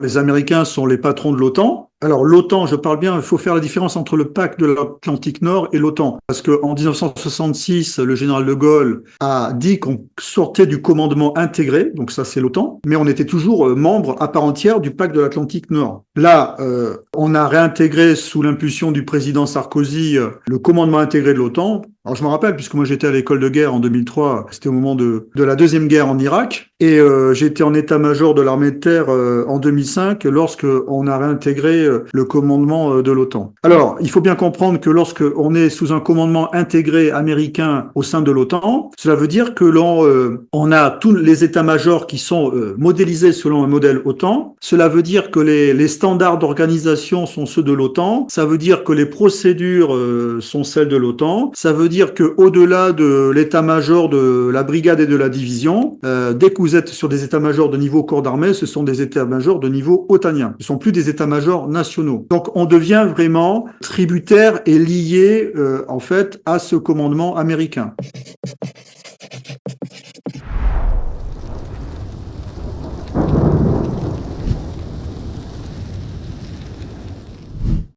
Les Américains sont les patrons de l'OTAN. Alors l'OTAN, je parle bien, il faut faire la différence entre le pacte de l'Atlantique Nord et l'OTAN. Parce qu'en 1966, le général de Gaulle a dit qu'on sortait du commandement intégré, donc ça c'est l'OTAN, mais on était toujours membre à part entière du pacte de l'Atlantique Nord. Là, on a réintégré sous l'impulsion du président Sarkozy le commandement intégré de l'OTAN. Alors je me rappelle, puisque moi j'étais à l'école de guerre en 2003, c'était au moment de la Deuxième Guerre en Irak, et j'étais en état-major de l'armée de terre en 2005, lorsque on a réintégré le commandement de l'OTAN. Alors, il faut bien comprendre que lorsque on est sous un commandement intégré américain au sein de l'OTAN, cela veut dire que on a tous les états-majors qui sont modélisés selon un modèle OTAN. Cela veut dire que les standards d'organisation sont ceux de l'OTAN. Ça veut dire que les procédures sont celles de l'OTAN. Ça veut dire que au-delà de l'état-major de la brigade et de la division, dès que vous êtes sur des états-majors de niveau corps d'armée, ce sont des états-majors de niveau otanien. Ce ne sont plus des états-majors nationaux. Donc on devient vraiment tributaire et lié en fait à ce commandement américain.